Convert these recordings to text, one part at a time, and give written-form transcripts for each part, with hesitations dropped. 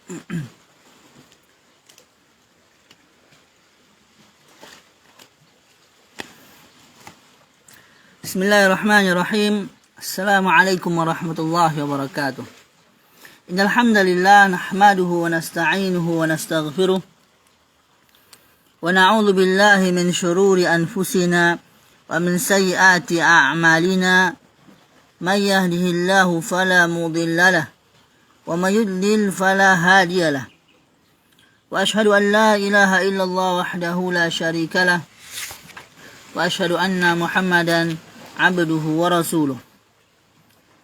Bismillahirrahmanirrahim. Assalamualaikum warahmatullahi wabarakatuh. Innal hamdalillah nahmaduhu wa nasta'inuhu wa nastaghfiruh wa na'udzu billahi min shururi anfusina wa min sayyiati a'malina. May yahdihillahu fala mudilla lahu wa may yudlil fala hadiya lahu. Wa ashhadu an la ilaha illallah wahdahu la syarika lahu wa ashhadu anna Muhammadan abduhu wa rasuluh.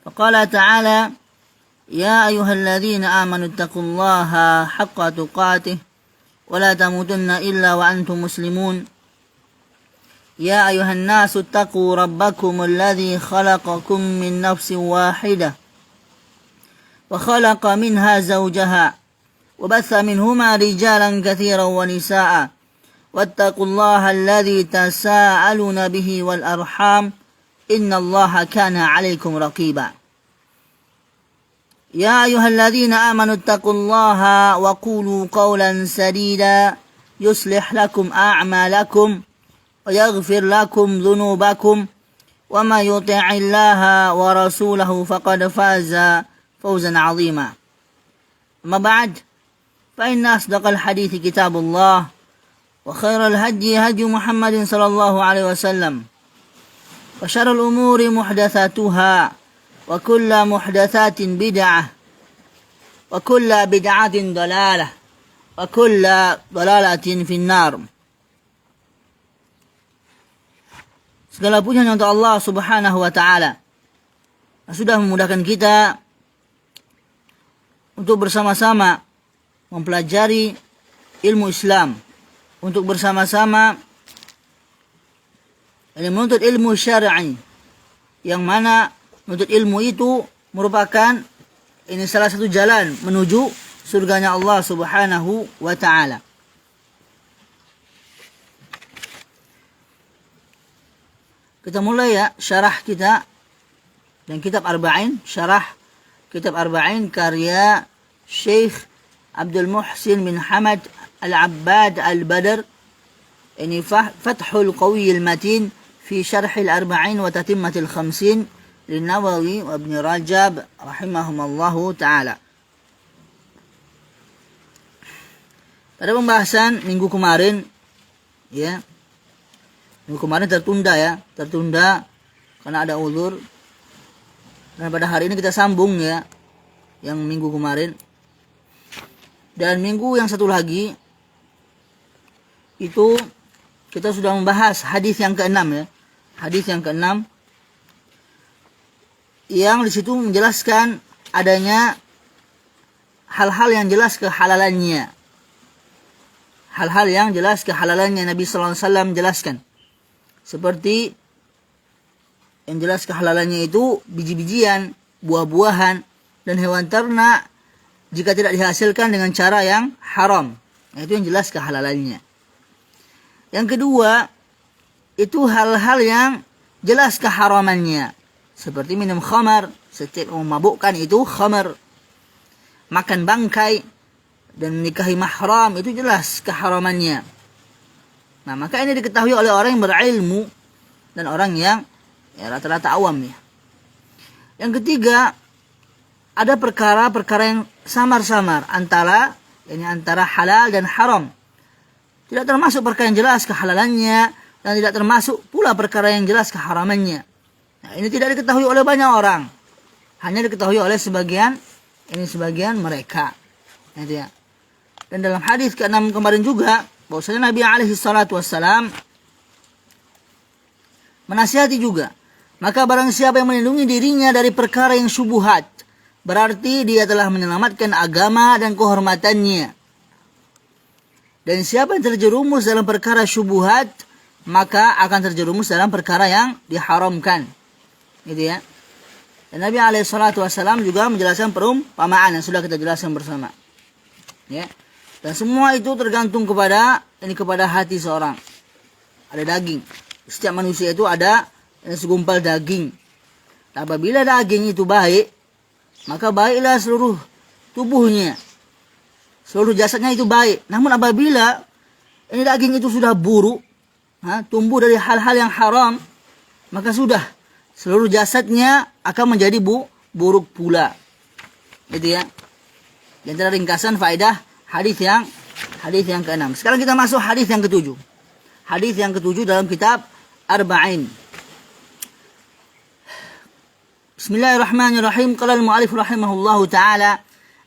Faqala ta'ala ya ayyuhalladzina amanu taqullaha haqqa tuqatih wa la tamutunna illa wa antum muslimun. Ya ayyuhan nasu taqu rabbakum alladzi khalaqakum min nafsin wahidah wa khalaqa minha zawjaha wa batha minhuma rijalan katsiran wa nisaa'a wattaqullaha alladzi tasaaluna bihi wal arham innallaha kana 'alaikum raqiba. Ya ayyuhalladzina amanu taqullaha wa qulu qawlan sadida yuslih lakum a'malakum wa yaghfir lakum dhunubakum wa may yuti'illaha wa rasulahu faqad faza fawzan 'azima. Amma ba'd, fa inna asdaqal hadithi kitabullah wa khairal hadyi hadyu Muhammadin sallallahu alaihi wasallam wa syarrul umuri muhdatsatuha wa kullu muhdatsatin bid'ah wa kullu bid'atin dhalalah wa kullu dhalalatin finnar. Segala puji hanya untuk Allah Subhanahu wa taala yang sudah memudahkan kita untuk bersama-sama mempelajari ilmu Islam, untuk bersama-sama menuntut ilmu syar'i, yang mana menuntut ilmu itu merupakan salah satu jalan menuju surganya Allah Subhanahu wa ta'ala. Kita mulai ya syarah kita dan kitab Arba'in, syarah kitab Arba'in karya Syekh Abdul Muhsin bin Hamad Al-Abbad Al-Badr, ini Fathul Qawiyil Matin في شرح الأربعين وتتمة الخمسين للنووي وابن رجب رحمهم الله تعالى. Pada pembahasan minggu kemarin tertunda karena ada uzur, dan pada hari ini kita sambung ya yang minggu kemarin. Dan minggu yang satu lagi itu kita sudah membahas hadis yang ke-6 ya. Hadis yang ke-6 yang di situ menjelaskan adanya hal-hal yang jelas kehalalannya. Hal-hal yang jelas kehalalannya Nabi sallallahu alaihi wasallam jelaskan. Seperti yang jelas kehalalannya itu biji-bijian, buah-buahan dan hewan ternak jika tidak dihasilkan dengan cara yang haram. Itu yang jelas kehalalannya. Yang kedua, itu hal-hal yang jelas keharamannya. Seperti minum khamar, setiap memabukkan itu khamar. Makan bangkai dan menikahi mahram, itu jelas keharamannya. Nah, maka ini diketahui oleh orang yang berilmu dan orang yang rata-rata awam ya. Yang ketiga, ada perkara-perkara yang samar-samar antara halal dan haram. Tidak termasuk perkara yang jelas kehalalannya dan tidak termasuk pula perkara yang jelas keharamannya. Nah, ini tidak diketahui oleh banyak orang. Hanya diketahui oleh sebagian mereka. Gitu ya. Dan dalam hadis ke-6 kemarin juga bahwasanya Nabi alaihi salatu wassalam menasihati juga, maka barang siapa yang melindungi dirinya dari perkara yang syubhat, berarti dia telah menyelamatkan agama dan kehormatannya. Dan siapa yang terjerumus dalam perkara syubhat, maka akan terjerumus dalam perkara yang diharamkan. Gitu ya. Dan Nabi alaihi salatu wasallam juga menjelaskan perumpamaan yang sudah kita jelaskan bersama. Ya. Dan semua itu tergantung kepada hati seorang. Ada daging. Setiap manusia itu ada segumpal daging. Apabila daging itu baik, maka baiklah seluruh tubuhnya. seluruh jasadnya itu baik. Namun apabila ini daging itu sudah buruk, tumbuh dari hal-hal yang haram, maka sudah seluruh jasadnya akan menjadi buruk pula. Gitu ya. Di antara ringkasan faedah hadis yang ke-6. Sekarang kita masuk hadis yang ke-7. Hadis yang ke-7 dalam kitab Arba'in. Bismillahirrahmanirrahim. Qala al-mu'allif rahimahullahu ta'ala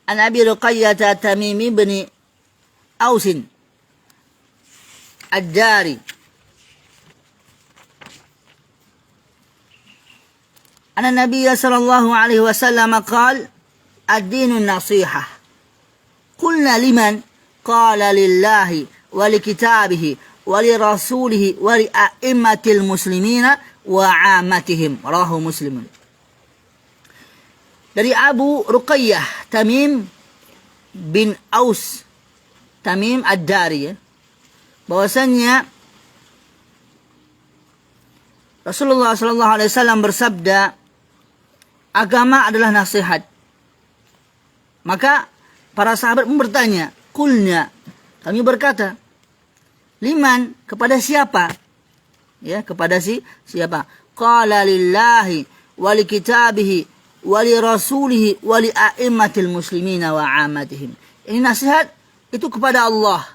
an Abi Ruqayyah Tamim bin Aus Ad-Dari anna Nabiy sallallahu alaihi wasallam qala ad-dinu an-nasihah. Qulna liman? Qala lillahi wa li kitabihi wa li rasulihi wa li a'immatil muslimina wa 'ammatihim. Rawahu Muslim. Dari Abu Ruqayyah Tamim bin Aus Tamim Ad-Dari, bahwasannya Rasulullah sallallahu alaihi wasallam bersabda, agama adalah nasihat. Maka para sahabat pun bertanya, kulnya, kami berkata, liman, kepada siapa? Ya, kepada siapa? Qala lillahi wa li kitabihi wa li rasulihi wa li a'immatil muslimina wa 'ammatihim. Ini nasihat itu kepada Allah,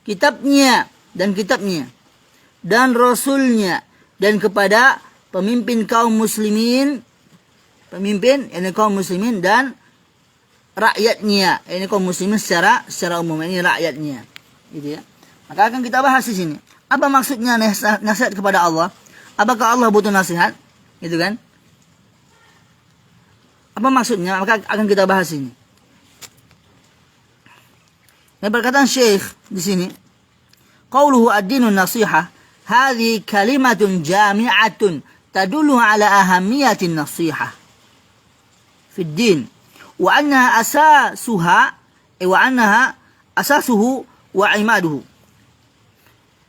kitabnya dan rasulnya, dan kepada pemimpin kaum muslimin, kaum muslimin dan rakyatnya. Ini kaum muslimin secara umum, ini rakyatnya. Gitu ya. Maka akan kita bahas di sini. Apa maksudnya nasihat kepada Allah? Apakah Allah butuh nasihat? Gitu kan? Apa maksudnya? Maka akan kita bahas ini. Yang perkataan Syekh di sini, qauluhu ad-dinun nasihah, hadhi kalimatun jami'atun tadullu ala ahammiyatin nasihah fi ad-din. وأنها أساسه وعماده.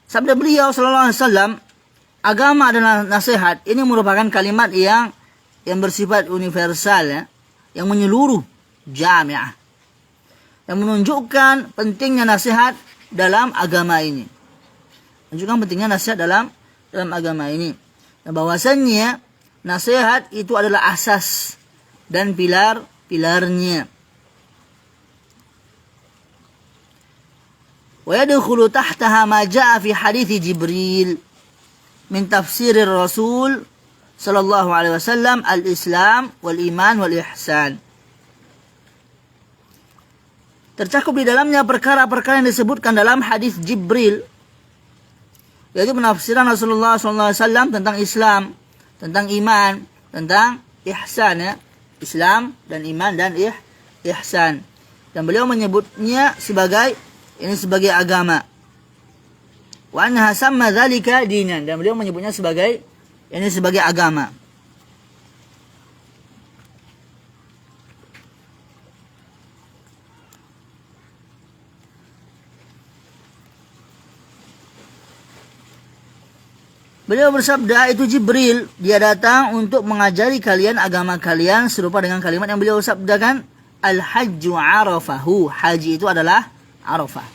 Sabda beliau sallallahu alaihi wasallam, agama adalah nasihat. Ini merupakan kalimat yang bersifat universal, ya, yang menyeluruh, jami'ah, yang menunjukkan pentingnya nasihat dalam agama ini. Menunjukkan pentingnya nasihat dalam agama ini. Dan bahwasannya nasihat itu adalah asas dan pilarnya. Wa yadkhulu tahtaha ma jaa fi hadits Jibril min tafsir Rasul sallallahu alaihi wasallam al-Islam wal iman wal ihsan. Tercakup di dalamnya perkara-perkara yang disebutkan dalam hadis Jibril, yaitu penafsiran Rasulullah sallallahu alaihi wasallam tentang Islam, tentang iman, tentang ihsan, ya. Islam dan iman dan ihsan. Dan beliau menyebutnya sebagai agama. Wa anha samma dzalika dinan, dan beliau menyebutnya sebagai agama. Beliau bersabda, itu Jibril, dia datang untuk mengajari kalian agama kalian, serupa dengan kalimat yang beliau sabdakan, al-hajju arafahu. Haji itu adalah Arafah.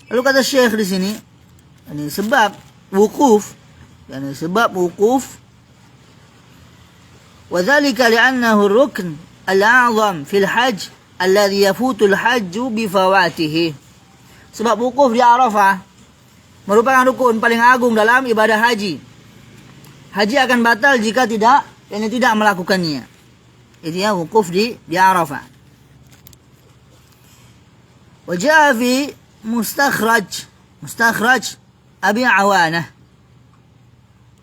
Lalu kata Syekh di sini, ini sebab wukuf, wa dzalika li'annahu rukn al-a'zam fil hajj alladhi yafutul hajju bi fawatihi. Sebab wukuf di Arafah merupakan rukun paling agung dalam ibadah haji. Haji akan batal jika tidak melakukannya. Itu ya, wukuf di Arafah. Wa jaa fi mustakhraj Abi Awanah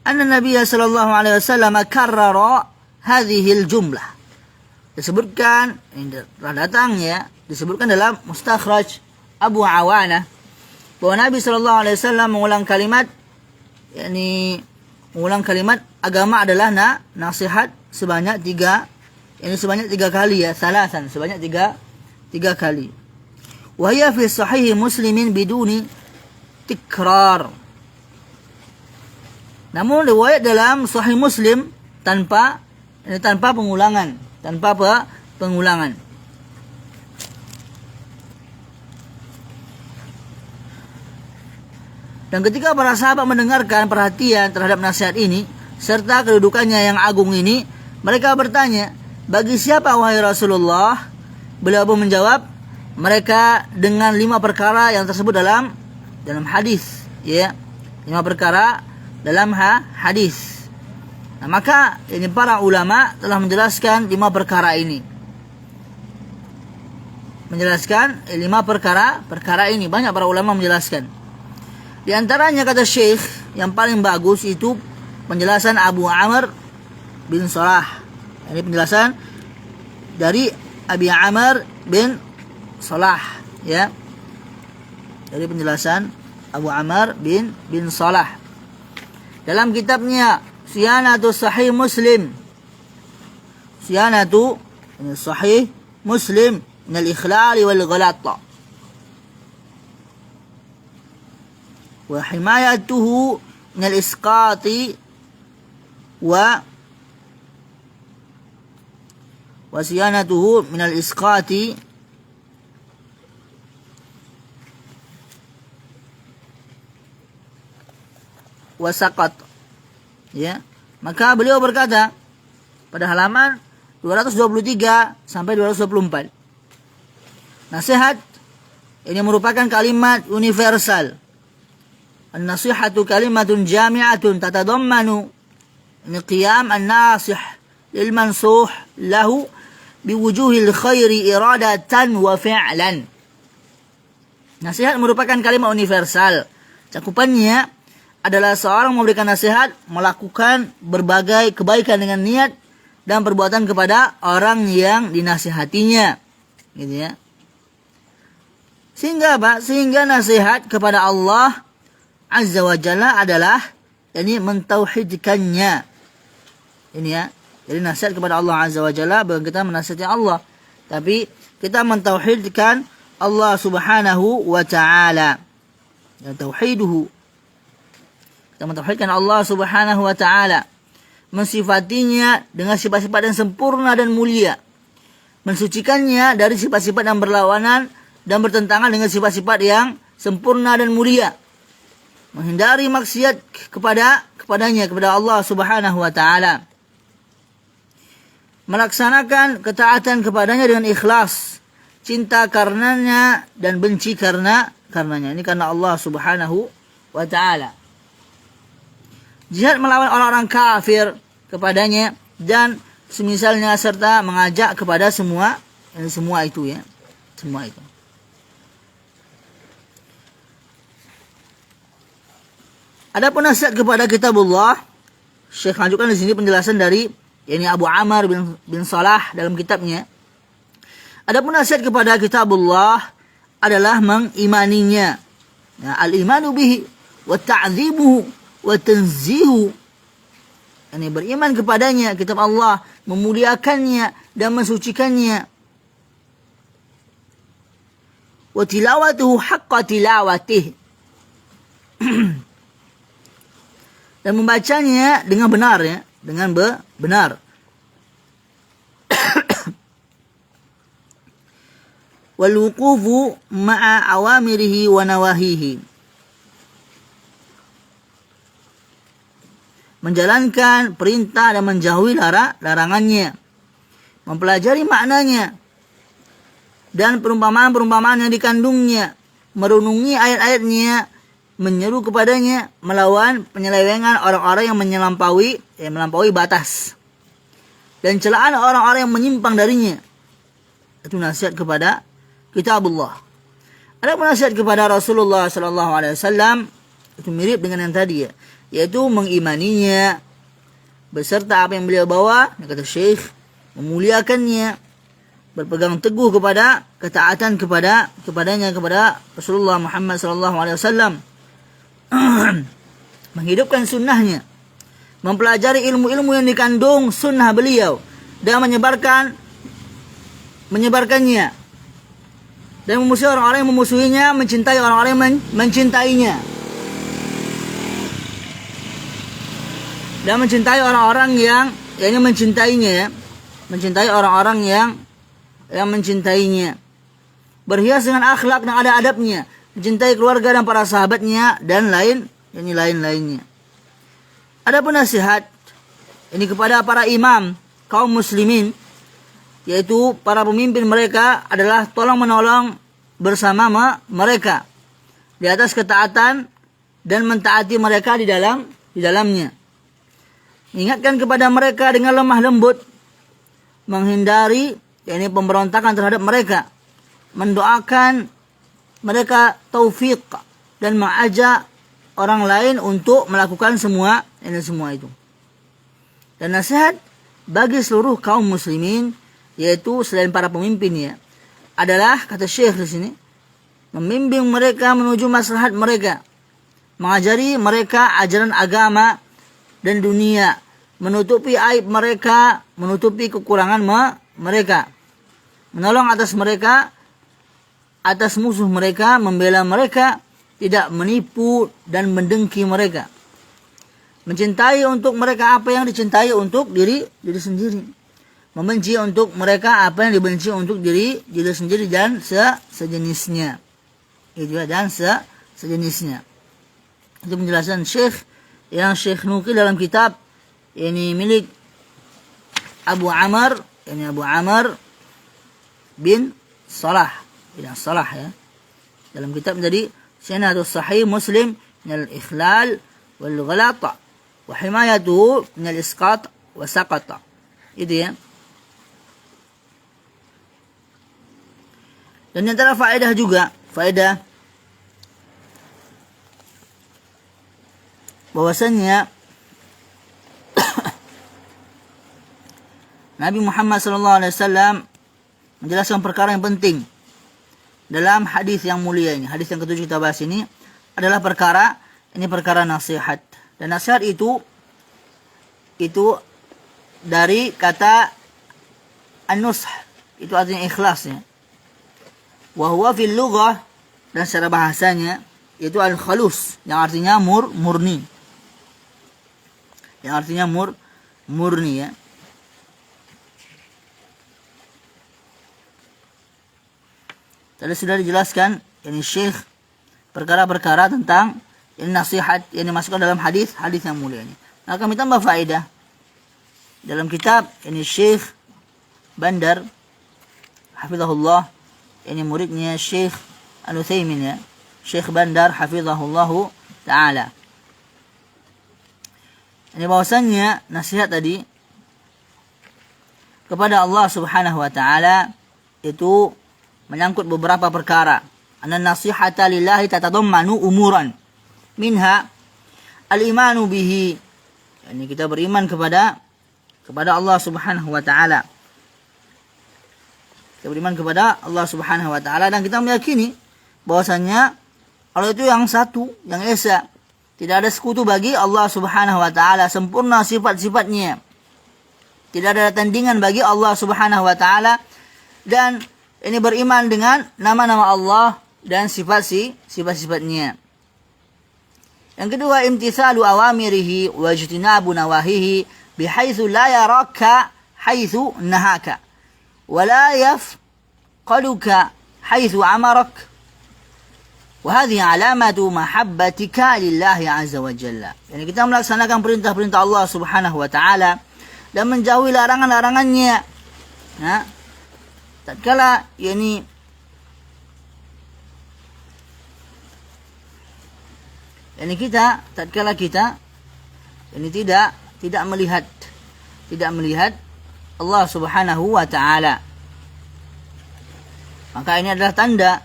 anna Nabiy sallallahu alaihi wasallam karrara hadhihi al-jumlah. Disebutkan, ini telah datang, ya, disebutkan dalam mustakhraj Abu Awanah bahwa Nabi sallallahu alaihi wasallam mengulang kalimat agama adalah nasihat sebanyak tiga kali, ya, salasan, sebanyak tiga kali. Wa hiya fi sahih Muslimin biduni tikrar. Namun riwayat dalam sahih Muslim tanpa pengulangan. Dan ketika para sahabat mendengarkan perhatian terhadap nasihat ini serta kedudukannya yang agung ini, mereka bertanya, bagi siapa wahai Rasulullah? Beliau pun menjawab, mereka dengan 5 perkara yang tersebut dalam hadis, ya. 5 perkara dalam hadis. Nah, maka ini para ulama telah menjelaskan 5 perkara ini. Menjelaskan 5 perkara ini. Banyak para ulama menjelaskan. Di antaranya kata Syekh yang paling bagus itu penjelasan Abu Amr bin Salah. Ini penjelasan dari Abi Amr bin Salah, ya. Dari penjelasan Abu Amr bin Salah dalam kitabnya Siyanatu Sahih Muslim. Siyanatu Sahih Muslim min al-ikhlal wal ghalat. Wa himayatuhu min al-isqati wa siyanatuhu min al-isqati wa saqat. Ya, maka beliau berkata pada halaman 223 sampai 224. Nasihat ini merupakan kalimat universal. An-nasihatu kalimatun jami'atun tatadammanu qiyam an-nasih lil mansuh lahu biwujuhil khairi iradatan wa fi'lan. Nasihat merupakan kalimat universal. Cakupannya adalah seorang memberikan nasihat melakukan berbagai kebaikan dengan niat dan perbuatan kepada orang yang dinasihatinya, gitu ya. Sehingga apa? Sehingga nasihat kepada Allah Azza wa Jalla adalah mentauhidkannya. Ini ya. Jadi nasihat kepada Allah Azza wa Jalla bukan kita menasihati Allah, tapi kita mentauhidkan Allah Subhanahu wa taala. Ya, tauhiduhu. Kita mentauhidkan Allah Subhanahu wa taala, mensifatinya dengan sifat-sifat yang sempurna dan mulia, mensucikannya dari sifat-sifat yang berlawanan dan bertentangan dengan sifat-sifat yang sempurna dan mulia, menghindari maksiat kepadanya kepada Allah Subhanahu wa taala, melaksanakan ketaatan kepadanya dengan ikhlas, cinta karenanya dan benci karenanya. Ini karena Allah Subhanahu wa taala. Jihad melawan orang-orang kafir kepadanya dan semisalnya serta mengajak kepada semua itu ya. Semua itu. Adapun nasihat kepada kitabullah, Syekh lanjutkan di sini penjelasan dari Abu Amr bin Salah dalam kitabnya. Adapun nasihat kepada kitabullah adalah mengimaninya. Ya, al-imanu bihi wa ta'dzibuhu wa tanzihu. Ini beriman kepadanya, kitab Allah, memuliakannya dan mensucikannya. Wa tilawatuhu haqqa tilawatih. Dan membacanya dengan benar ya, dengan benar. Wal wuqufu ma'a awamirihi wa nawahihi. Menjalankan perintah dan menjauhi larangannya, mempelajari maknanya dan perumpamaan-perumpamaan yang dikandungnya, merenungi ayat-ayatnya, menyeru kepadanya, melawan penyelewengan orang-orang yang melampaui batas dan celaan orang-orang yang menyimpang darinya. Itu nasihat kepada kitabullah. Ada nasihat kepada Rasulullah sallallahu alaihi wasallam, itu mirip dengan yang tadi ya, yaitu mengimaninya beserta apa yang beliau bawa, kata Syekh, memuliakannya, berpegang teguh kepada ketaatan kepadanya kepada Rasulullah Muhammad sallallahu alaihi wasallam, menghidupkan sunnahnya, mempelajari ilmu-ilmu yang dikandung sunnah beliau dan menyebarkannya, dan memusuhi orang-orang yang memusuhinya, mencintai orang-orang yang mencintainya, dan mencintai orang-orang yang mencintainya, mencintai orang-orang yang mencintainya, berhias dengan akhlak dan adab-adabnya, mencintai keluarga dan para sahabatnya, dan lain-lainnya. Adapun nasihat ini kepada para imam kaum muslimin, yaitu para pemimpin mereka, adalah tolong menolong bersama mereka di atas ketaatan dan mentaati mereka di dalamnya. Ingatkan kepada mereka dengan lemah lembut, menghindari pemberontakan terhadap mereka, mendoakan mereka taufik, dan mengajak orang lain untuk melakukan semua itu. Dan nasihat bagi seluruh kaum muslimin, yaitu selain para pemimpinnya, adalah, kata Syekh di sini, membimbing mereka menuju maslahat mereka, mengajari mereka ajaran agama dan dunia, menutupi aib mereka, menutupi kekurangan mereka, menolong atas musuh mereka, membela mereka, tidak menipu dan mendengki mereka, mencintai untuk mereka apa yang dicintai untuk diri sendiri, membenci untuk mereka apa yang dibenci untuk diri sendiri dan sejenisnya. Itu dan sejenisnya. Itu penjelasan Syekh yang Syekh nukil dalam kitab ini milik Abu Amr bin Salah ya. Dalam kitab menjadi Sinatus Sahih Muslim min al-ikhlal wal ghalata wa himayatuhu min al-isqat wa saqata. Itu ya. Dan antara faedah bahwasannya Nabi Muhammad SAW menjelaskan perkara yang penting dalam hadis yang mulia ini. Hadis yang ketujuh kita bahas ini adalah perkara nasihat. Dan nasihat itu dari kata an-nush, itu artinya ikhlas ya. Wa huwa fil lughah, dan secara bahasanya itu al-khalus, yang artinya murni. Yang artinya murni ya. Tadi sudah dijelaskan ini Syekh perkara-perkara tentang ini nasihat yang dimasukkan dalam hadis yang mulia ini. Nah, kami tambah faedah dalam kitab ini Syekh Bandar hafizahullah, ini muridnya Syekh Al-Utsaimin ya. Syekh Bandar hafizahullahu taala. Ini bahwasannya nasihat tadi kepada Allah Subhanahu wa taala itu menyangkut beberapa perkara. Anna nasihata lillahi tatadammanu umuran minha al-imanu bihi. Yani kita beriman kepada Allah Subhanahu wa taala. Kita beriman kepada Allah Subhanahu wa taala dan kita meyakini bahwasanya Allah itu yang satu, yang esa. Tidak ada sekutu bagi Allah Subhanahu wa taala, sempurna sifat-sifatnya. Tidak ada tandingan bagi Allah Subhanahu wa taala, dan ini beriman dengan nama-nama Allah dan sifat-sifatnya. Yang kedua, imtithalu awamirihi wa ijtinabu nawahihi bihaitsu la yaraka haitsu nahaka wa la yafqaduka haitsu amarak. Wa hadhihi alamatu mahabbatika lillahi azza wa jalla. Yani kita melaksanakan perintah-perintah Allah Subhanahu wa taala dan menjauhi larangan-larangannya. Nah, tatkala kita tidak melihat Allah Subhanahu wa taala, maka ini adalah tanda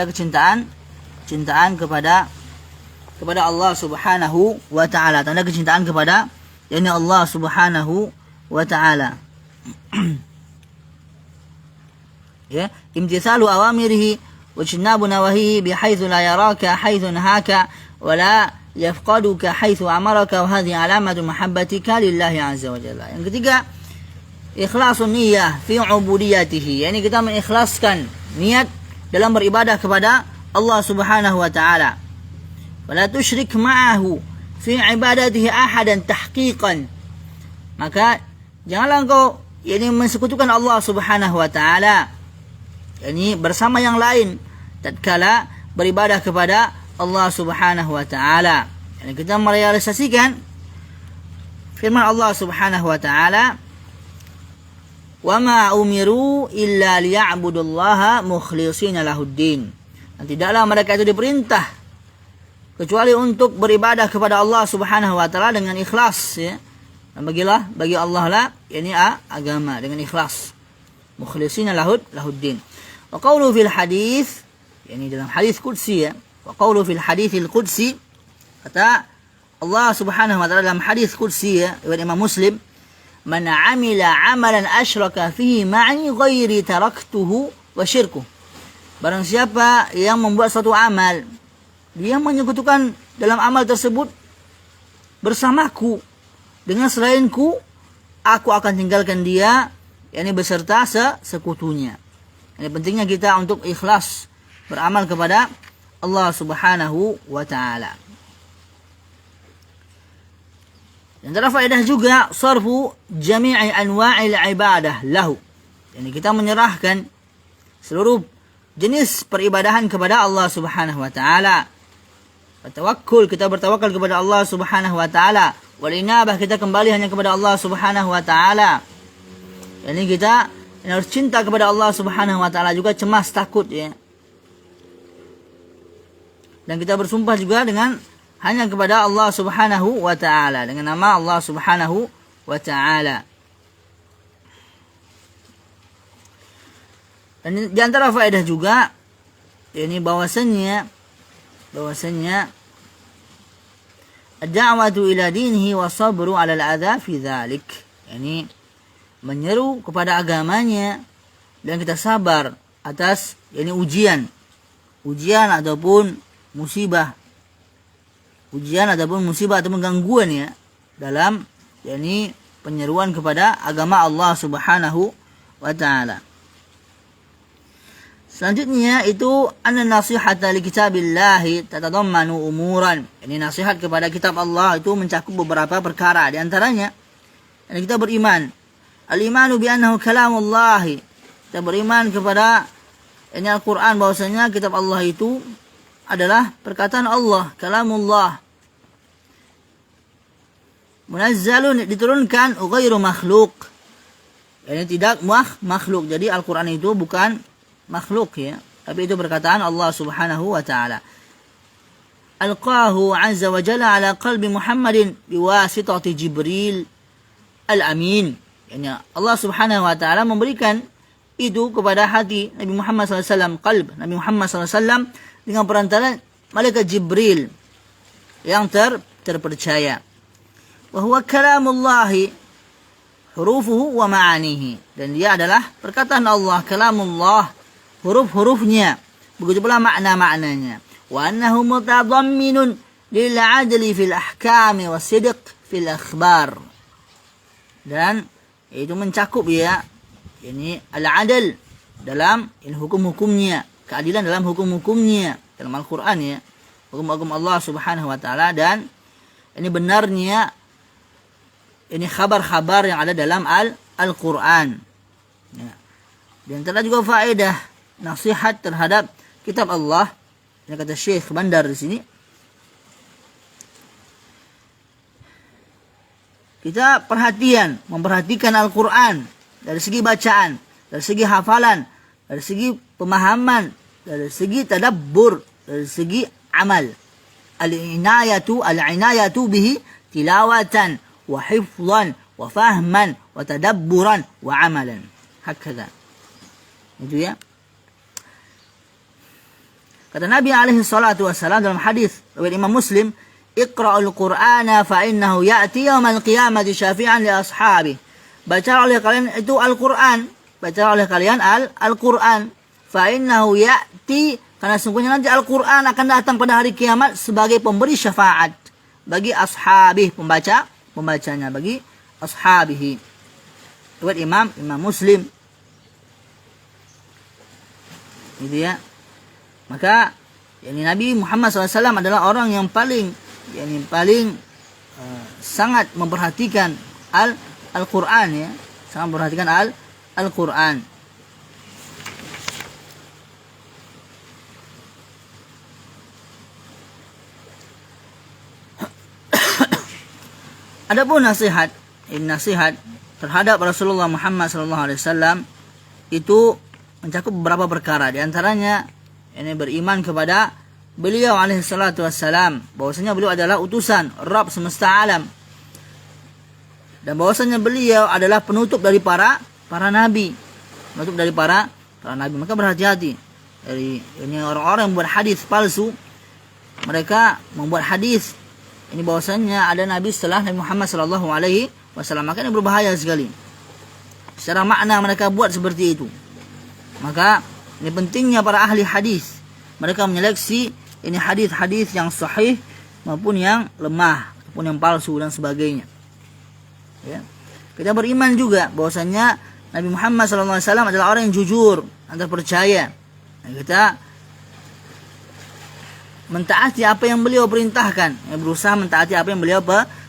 kecintaan kepada Allah Subhanahu wa taala, tanda kecintaan kepada Allah Subhanahu wa taala. Ya, imtithalu awamirihi wa ijtinabu nawahihi bihaitsu la yaraka haitsu nahaka wa la yafqaduka haitsu amaraka, wa hadhihi alamatu mahabbatika lillahi azza wa jalla. Yang ketiga, ikhlasun niyyah fi ubudiyatihi. Yani kita mengikhlaskan niat dalam beribadah kepada Allah Subhanahu wa taala. Wa la tusyrik ma'ahu fi ibadatihi ahadan tahqiqan. Maka janganlah engkau mensekutukan Allah Subhanahu wa taala bersama yang lain tatkala beribadah kepada Allah Subhanahu wa taala. Yani kita merealisasikan firman Allah Subhanahu wa taala, "Wa ma umiru illa liya'budullaha mukhlishina lahuddin." Dan tidaklah mereka itu diperintah kecuali untuk beribadah kepada Allah Subhanahu wa taala dengan ikhlas, ya. Dan bagi Allah lah ini agama dengan ikhlas. Mukhlishina lahuddin. Wa qawlu fil hadis, yani dalam hadis qudsi, ya. Wa qawlu fil haditsil qudsi, kata Allah Subhanahu wa taala dalam hadis qudsi, ya, riwayat Imam Muslim, "Man 'amila 'amalan asyraka fihi ma'i ghairi taraktuhu wa syirkuh." Barang siapa yang membuat suatu amal, dia menyekutukan dalam amal tersebut bersamaku dengan selainku, aku akan tinggalkan dia, yakni beserta sekutunya. Ini pentingnya kita untuk ikhlas beramal kepada Allah Subhanahu wa taala. Dan antara faedah juga sarfu jami'i anwa'il ibadah lahu. Yani kita menyerahkan seluruh jenis peribadahan kepada Allah Subhanahu wa taala. Tawakkul, kita bertawakal kepada Allah Subhanahu wa taala. Wal inabah, kita kembali hanya kepada Allah Subhanahu wa taala. Yani kita harus cinta kepada Allah Subhanahu wa taala, juga cemas takut, ya. Dan kita bersumpah juga dengan hanya kepada Allah Subhanahu wa taala, dengan nama Allah Subhanahu wa taala. Dan di antara faedah juga ini bahwasanya ad-da'watu ila dinihi wa sabru 'ala al-adha fi dzalik. Yani menyeru kepada agamanya dan kita sabar atas ujian ataupun musibah. Ujian ataupun musibah ataupun gangguan, ya, dalam penyeruan kepada agama Allah Subhanahu wa taala. Selanjutnya itu anna nasihata li kitabillahi tatadammanu umuran. Ini nasihat kepada kitab Allah itu mencakup beberapa perkara. Di antaranya kita beriman. Al-imanu bi annahu kalamullah. Kita beriman kepada Al-Qur'an, bahwasanya kitab Allah itu adalah perkataan Allah, kalamullah. Munazzalun, diturunkan, ghairu makhluk. Ini tidak makhluk. Jadi Al-Qur'an itu bukan makhluk, ya, tapi itu perkataan Allah Subhanahu wa taala. Alqahu azza wa jalla ala qalbi Muhammadin biwasitati Jibril al-Amin. Yani Allah Subhanahu wa taala memberikan itu kepada hati Nabi Muhammad SAW, qalb Nabi Muhammad SAW, dengan perantaraan malaikat Jibril yang terpercaya. Wa huwa kalamullahi hurufuhu wa ma'anihi. Dan dia adalah perkataan Allah, kalamullah, huruf-hurufnya, begitu pula makna-maknanya. Wa annahu mutadamminun lil 'adli fil ahkami was sidq fil akhbar. Dan itu mencakup, ya, ini al-'adl dalam hukum-hukumnya, keadilan dalam hukum-hukumnya dalam Al-Qur'an, ya, hukum-hukum Allah Subhanahu wa taala, dan ini benarnya khabar-khabar yang ada dalam Al-Qur'an. Ya. Dan antara juga faedah nasihat terhadap kitab Allah, ini kata Syekh Bandar di sini, kita memperhatikan Al-Qur'an dari segi bacaan, dari segi hafalan, dari segi pemahaman, dari segi tadabbur, dari segi amal. Al-inayatu bihi tilawatan wa hifzan wa fahman wa tadabburan wa amalan. Hakadha. Itu, ya. Kata Nabi alaihi salatu wassalam dalam hadis riwayat Imam Muslim, "Iqra'ul Qur'ana fa innahu ya'ti yaumal qiyamati syafi'an li ashabi." Baca oleh kalian itu Al-Qur'an, baca oleh kalian Al-Qur'an, fa innahu ya'ti, karena sungguhnya nanti Al-Qur'an akan datang pada hari kiamat sebagai pemberi syafaat bagi ashabi, pembacanya, bagi ashabihi. Riwayat Imam Muslim. Gitu, ya. Maka Nabi Muhammad SAW adalah orang yang paling sangat memperhatikan Al-Qur'an, ya, sangat memperhatikan Al-Qur'an. Adapun nasihat, nasihat terhadap Rasulullah Muhammad SAW itu mencakup beberapa perkara. Di antaranya ini beriman kepada beliau alaihi salatu wassalam, bahwasanya beliau adalah utusan Rabb semesta alam, dan bahwasanya beliau adalah penutup dari para nabi, penutup dari para nabi. Maka berhati-hati dari ini orang-orang yang membuat hadis palsu. Mereka membuat hadis ini bahwasanya ada nabi setelah Nabi Muhammad sallallahu alaihi wasallam. Maka ini berbahaya sekali. Secara makna mereka buat seperti itu. Maka ini pentingnya para ahli hadis, mereka menyeleksi ini hadis-hadis yang sahih maupun yang lemah, maupun yang palsu dan sebagainya. Ya. Kita beriman juga bahwasanya Nabi Muhammad SAW adalah orang yang jujur dan terpercaya. Dan kita mentaati apa yang beliau perintahkan, berusaha mentaati apa yang beliau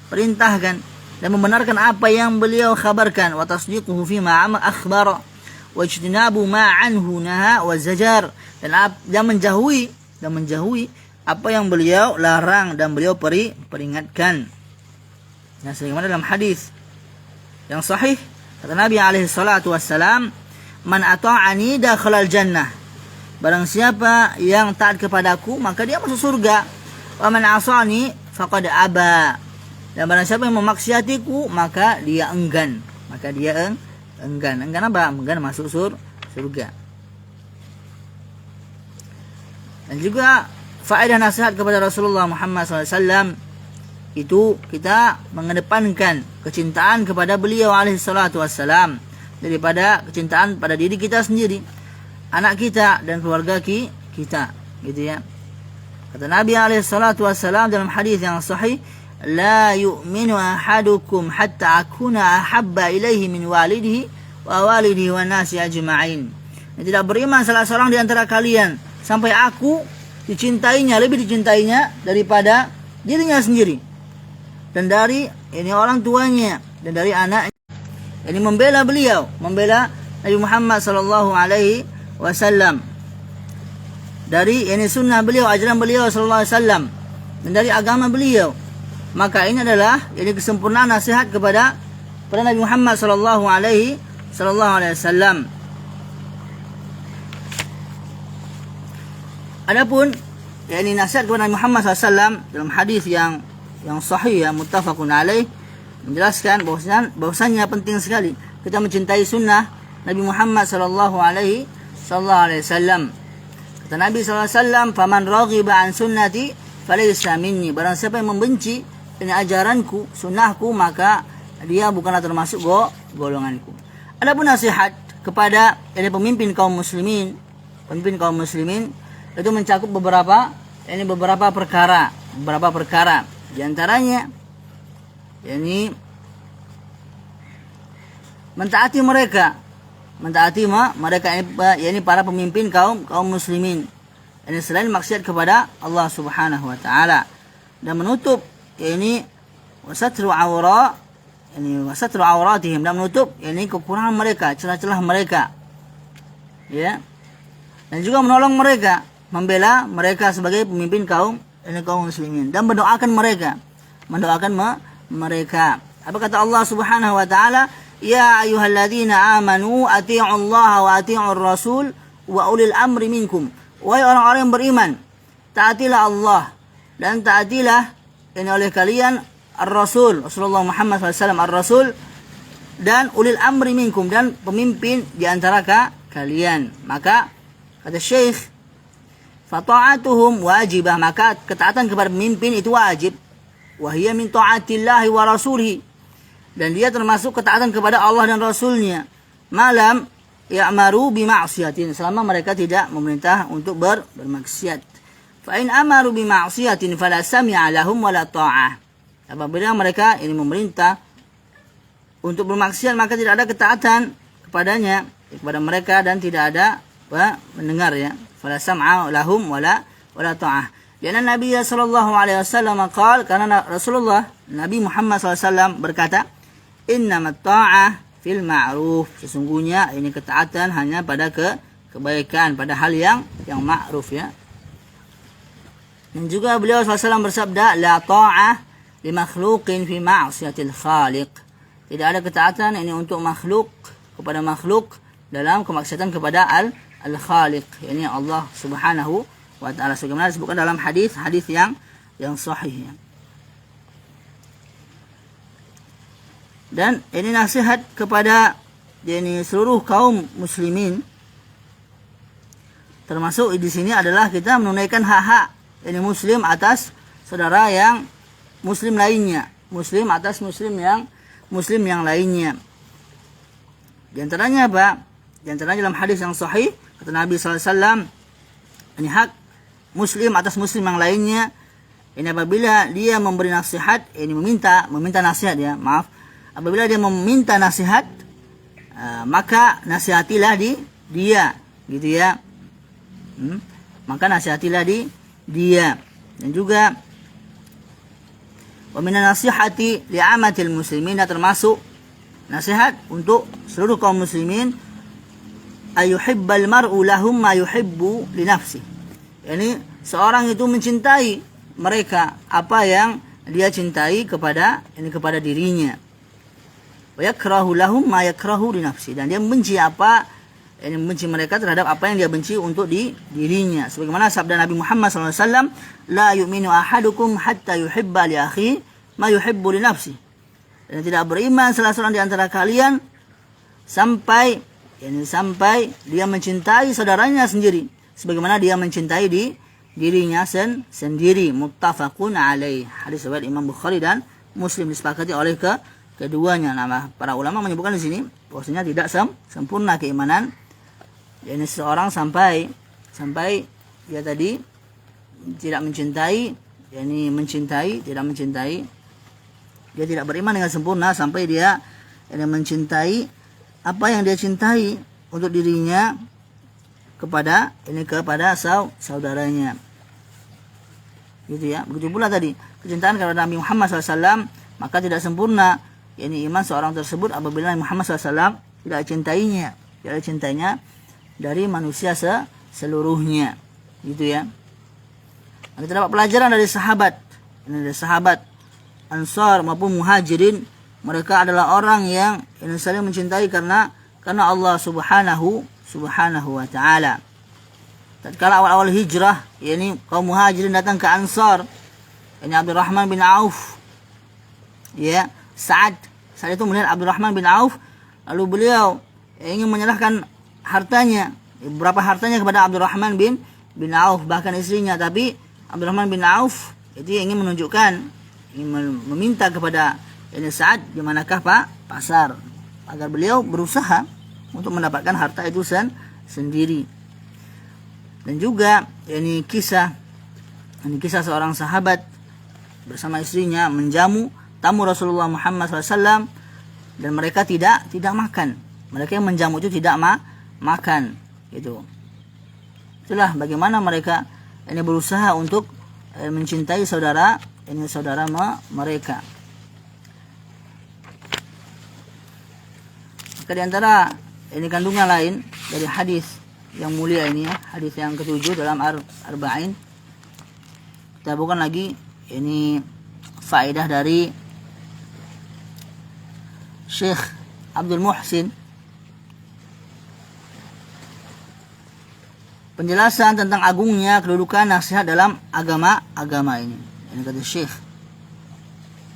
perintahkan, dan membenarkan apa yang beliau khabarkan. Wa tasdiquhu fima akhbara wa ijtinabu ma anhu naha wa zajar, dan menjauhi apa yang beliau larang dan beliau peringatkan. Nah, sebagaimana dalam hadis yang sahih kata Nabi alaihi salatu wassalam, man ata'ani dakhalal jannah, barang siapa yang taat kepadaku maka dia masuk surga. Wa man asani faqad aba, dan barang siapa yang memaksiatiku maka dia enggan. Enggan apa? Enggan masuk surga. Dan juga faedah nasihat kepada Rasulullah Muhammad SAW itu kita mengedepankan kecintaan kepada beliau alaihi salatu wassalam daripada kecintaan pada diri kita sendiri, anak kita dan keluarga kita, gitu ya. Kata Nabi alaihi salatu wassalam dalam hadis yang sahih, la yu'minu ahadukum hatta akuna ahabba ilaihi min walidihi wa walidihi wa nasi ajma'in. Tidak beriman salah seorang di antara kalian sampai aku lebih dicintainya daripada dirinya sendiri, dan dari ini orang tuanya, dan dari anaknya. Ini membela Nabi Muhammad sallallahu alaihi wasallam, dari ini sunnah beliau, ajaran beliau sallallahu alaihi wasallam, dan dari agama beliau. Maka ini adalah kesempurnaan nasihat kepada Nabi Muhammad sallallahu alaihi wasallam. Adapun nasihat kepada Nabi Muhammad SAW dalam hadis yang sahih, yang muttafaqun alaih, menjelaskan bahwasanya penting sekali kita mencintai sunnah Nabi Muhammad sallallahu alaihi wasallam. Kata Nabi sallallahu alaihi wasallam, "Faman raghiba an sunnati falaysa minni." Barang siapa yang membenci ajaranku, sunnahku, maka dia bukanlah termasuk golonganku. Adapun nasihat kepada pemimpin kaum muslimin itu mencakup beberapa perkara. Di antaranya mentaati mereka para pemimpin kaum muslimin. Ini selain maksiat kepada Allah Subhanahu wa taala, dan menutup wasatru auratihim, dan menutup kekurangan mereka, celah-celah mereka. Ya. Dan juga menolong mereka, membela mereka sebagai pemimpin kaum muslimin, dan mendoakan mereka. Apa kata Allah Subhanahu wa taala? Ya ayyuhalladzina amanu atii'ullaha wa atii'ur rasul wa ulil amri minkum. Wahai orang-orang yang beriman, taatilah Allah dan taatilah oleh kalian ar-rasul, Rasulullah Muhammad SAW, ar-rasul, dan ulil amri minkum, dan pemimpin di antara kalian. Maka kata Syekh, fata'atuhum wajibah, maka ketaatan kepada pemimpin itu wajib. Wahiyya min ta'atillahi wa rasulihi, dan dia termasuk ketaatan kepada Allah dan Rasulnya. Malam ya'maru bima'siyatin, selama mereka tidak memerintah untuk bermaksiat. Fa in amaru bima'siyatin fala sami'a lahum wala ta'ah. Apabila mereka memerintah untuk bermaksiat, maka tidak ada ketaatan kepada mereka, dan tidak ada mendengar, ya. Fala sam'a lahum wala ta'ah. Karena Nabi sallallahu alaihi wasallam qala, karena Rasulullah Nabi Muhammad SAW berkata, innamat ta'ah fil ma'ruf, sesungguhnya ketaatan hanya pada kebaikan, pada hal yang ma'ruf, ya. Dan juga beliau SAW bersabda, la ta'ah limakhluqin fi ma'siyatil khaliq. Tidak ada ketaatan ini untuk makhluk kepada makhluk dalam kemaksiatan kepada al-khaliq, yakni Allah Subhanahu wa taala, sebagaimana disebutkan dalam hadis yang sahih. Dan ini nasihat kepada seluruh kaum muslimin, termasuk di sini adalah kita menunaikan hak-hak muslim atas saudara yang muslim lainnya, muslim atas muslim yang lainnya. Di antaranya apa? Di antaranya dalam hadis yang sahih kata Nabi sallallahu alaihi wasallam, ini hak muslim atas muslim yang lainnya, ini apabila dia memberi nasihat, ini meminta nasihat ya, maaf. Apabila dia meminta nasihat, maka nasihatilah dia, gitu ya. Maka nasihatilah dia. Dan juga wa minan nasihati li'amatil muslimin, termasuk nasihat untuk seluruh kaum muslimin, ayuhibbal mar'u lahum ma yuhibbu li nafsi. Yani seorang itu mencintai mereka apa yang dia cintai kepada dirinya. Wa yakrahu lahum ma yakrahu li nafsi, dan dia membenci membenci mereka terhadap apa yang dia benci untuk dirinya. Sebagaimana sabda Nabi Muhammad SAW, la yu'minu ahadukum hatta yuhibba li akhi ma yuhibbu li nafsi. Dan tidak beriman salah seorang di antara kalian sampai dia mencintai saudaranya sendiri sebagaimana dia mencintai dirinya sendiri. Muttafaqun alaih. Hadis riwayat Imam Bukhari dan Muslim, disepakati oleh keduanya. Nah, para ulama menyebutkan di sini bahwasanya tidak sempurna keimanan seseorang sampai dia tadi tidak mencintai, dia tidak beriman dengan sempurna sampai dia mencintai apa yang dia cintai untuk dirinya kepada saudaranya. Gitu ya. Begitu pula tadi kecintaan kepada Nabi Muhammad SAW, maka tidak sempurna iman seorang tersebut apabila Nabi Muhammad SAW tidak cintainya dari manusia seluruhnya. Gitu ya. Kita dapat pelajaran dari sahabat Ansar maupun Muhajirin, mereka adalah orang yang saling mencintai karena Allah Subhanahu wa taala. Tatkala awal-awal hijrah, kaum Muhajirin datang ke Ansar, Abdurrahman bin Auf, ya, Sa'ad itu melihat Abdurrahman bin Auf, lalu beliau ingin menyerahkan hartanya, beberapa hartanya kepada Abdurrahman bin Auf, bahkan istrinya. Tapi Abdurrahman bin Auf itu ingin meminta kepada Sa'ad di manakah pasar, agar beliau berusaha untuk mendapatkan harta itu sendiri. Dan juga kisah seorang sahabat bersama istrinya menjamu tamu Rasulullah Muhammad SAW, dan mereka tidak makan. Mereka yang menjamu itu tidak makan, gitu. Itulah bagaimana mereka berusaha untuk mencintai saudara mereka. Maka di antara kandungan lain dari hadis yang mulia ini, hadis yang ke-7 dalam Arba'in, kita bukan lagi faedah dari Syekh Abdul Muhsin, penjelasan tentang agungnya kedudukan nasihat dalam agama ini. Ini kata Syekh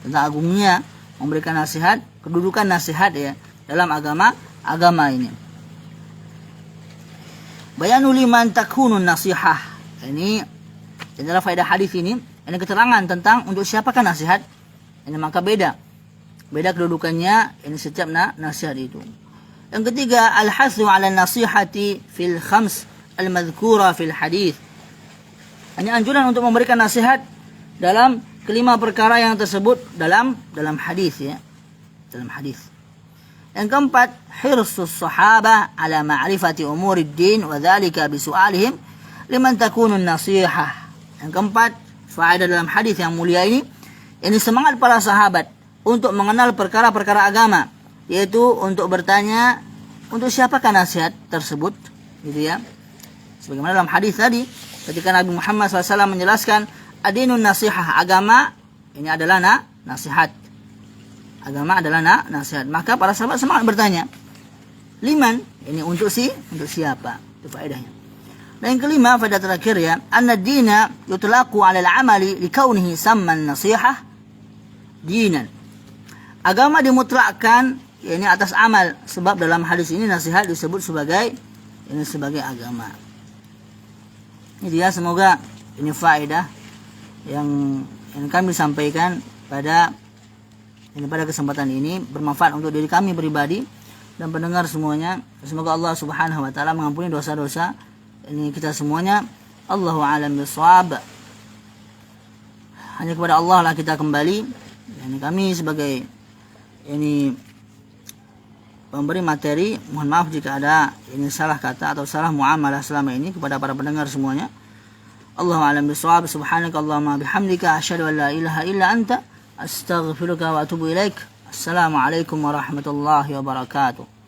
tentang agungnya memberikan nasihat, kedudukan nasihat ya dalam agama ini. Bayanu liman takunun nasihah. Ini adalah faedah hadis ini keterangan tentang untuk siapakah nasihat. Maka beda kedudukannya setiap nasihat itu. Yang ketiga, al-hasru 'ala nasihati fil khams al-madhkura fil hadis. Hanya anjuran untuk memberikan nasihat dalam kelima perkara yang tersebut dalam hadis ya. Dalam hadis. Yang keempat, hirsus sahabah ala ma'rifati umurid din wa dhalika bisu'alihim liman takunun nasihah. Yang keempat, faedah dalam hadis yang mulia ini semangat para sahabat untuk mengenal perkara-perkara agama, yaitu untuk bertanya untuk siapakah nasihat tersebut, gitu ya. Sebagaimana dalam hadis tadi ketika Nabi Muhammad SAW menjelaskan adinun nasihah, agama ini adalah nasihat. Agama adalah nasihat. Maka para sahabat semangat bertanya, liman? Ini untuk siapa? Itu faedahnya. Dan yang kelima, faedah terakhir ya, anna dina yutlaqu 'ala al-'amali likaunihi samman nasihah dinan. Agama dimutlakkan yakni atas amal, sebab dalam hadis ini nasihat disebut sebagai agama. Ini dia, semoga ini faedah yang kami sampaikan pada kesempatan ini bermanfaat untuk diri kami pribadi dan pendengar semuanya. Semoga Allah Subhanahu wa taala mengampuni dosa-dosa ini kita semuanya. Allahu a'lam bishawab. Hanya kepada Allah lah kita kembali. Yani kami sebagai pemberi materi, mohon maaf jika ada salah kata atau salah muamalah selama ini kepada para pendengar semuanya. Allahu a'lam bishawab. Subhanakallahumma bihamdika asyhadu an la ilaha illa anta astaghfiruka wa atubu ilaik. Assalamualaikum warahmatullahi wabarakatuh.